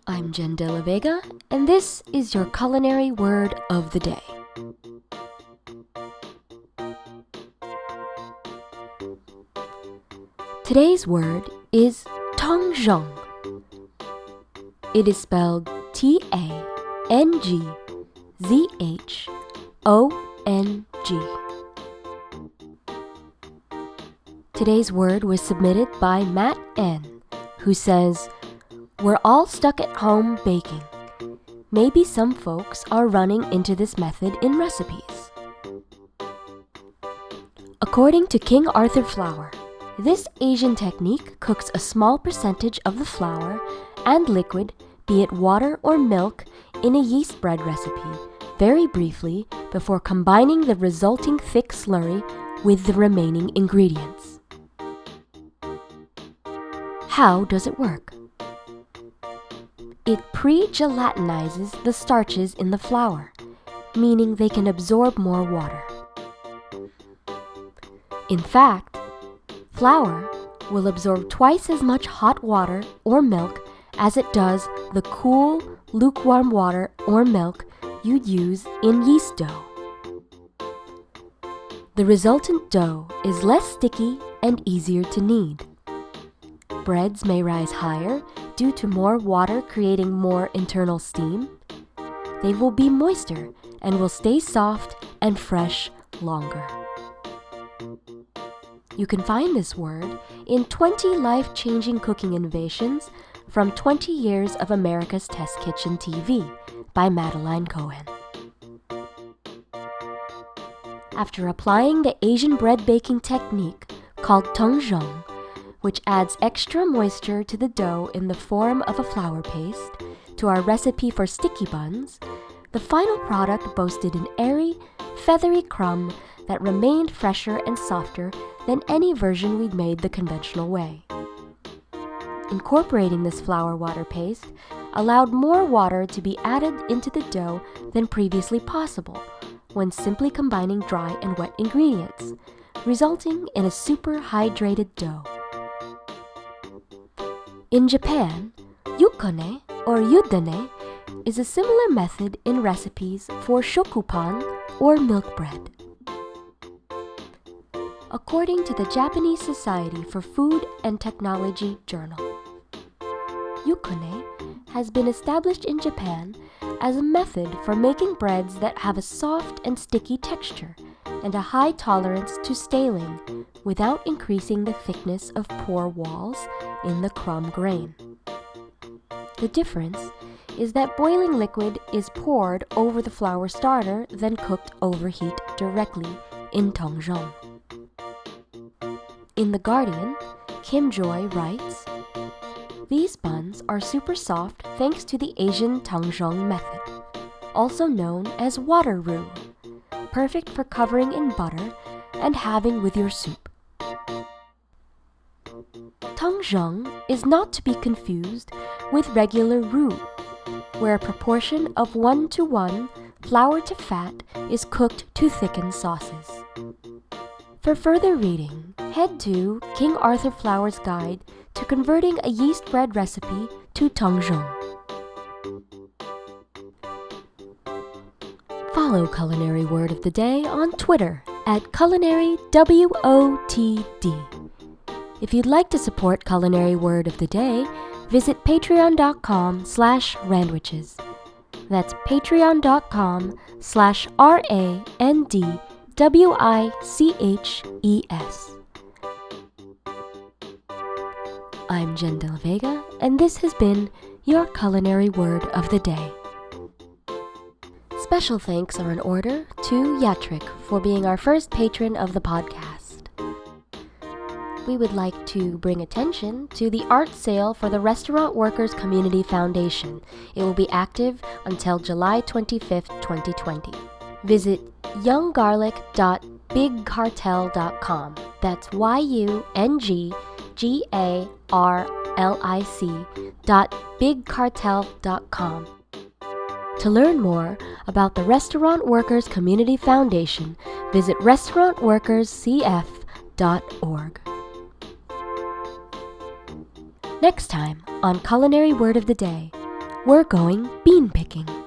I'm Jenn Vega, and this is your culinary word of the day. Today's word is Tangzhong. It is spelled T-A-N-G-Z-H-O-N-G. Today's word was submitted by Matt N., who says, "We're all stuck at home baking. Maybe some folks are running into this method in recipes." According to King Arthur Flour, this Asian technique cooks a small percentage of the flour and liquid, be it water or milk, in a yeast bread recipe very briefly before combining the resulting thick slurry with the remaining ingredients. How does it work? It pre-gelatinizes the starches in the flour, meaning they can absorb more water. In fact, flour will absorb twice as much hot water or milk as it does the cool, lukewarm water or milk you'd use in yeast dough. The resultant dough is less sticky and easier to knead. Breads may rise higher due to more water creating more internal steam. They will be moister and will stay soft and fresh longer. You can find this word in 20 life-changing cooking innovations from 20 Years of America's Test Kitchen TV by Madeline Cohen. After applying the Asian bread baking technique called Tangzhong, which adds extra moisture to the dough in the form of a flour paste, to our recipe for sticky buns, the final product boasted an airy, feathery crumb that remained fresher and softer than any version we'd made the conventional way. Incorporating this flour water paste allowed more water to be added into the dough than previously possible when simply combining dry and wet ingredients, resulting in a super hydrated dough. In Japan, yukone or yudane is a similar method in recipes for shokupan or milk bread. According to the Japanese Society for Food and Technology Journal, yukone has been established in Japan as a method for making breads that have a soft and sticky texture and a high tolerance to staling without increasing the thickness of pore walls in the crumb grain. The difference is that boiling liquid is poured over the flour starter, then cooked over heat directly in Tangzhong. In The Guardian, Kim Joy writes, "These buns are super soft thanks to the Asian Tangzhong method, also known as water roux, perfect for covering in butter and having with your soup." Tangzhong is not to be confused with regular roux, where a proportion of 1:1 flour to fat is cooked to thicken sauces. For further reading, head to King Arthur Flour's Guide to Converting a Yeast Bread Recipe to Tangzhong. Follow Culinary Word of the Day on Twitter at CulinaryWOTD. If you'd like to support Culinary Word of the Day, visit patreon.com/randwiches. That's patreon.com/RANDWICHES. I'm Jenn Vega, and this has been your Culinary Word of the Day. Special thanks are in order to Yatrik for being our first patron of the podcast. We would like to bring attention to the art sale for the Restaurant Workers Community Foundation. It will be active until July 25th, 2020. Visit younggarlic.bigcartel.com. That's YUNGGARLIC.bigcartel.com. To learn more about the Restaurant Workers Community Foundation, visit restaurantworkerscf.org. Next time on Culinary Word of the Day, we're going bean picking.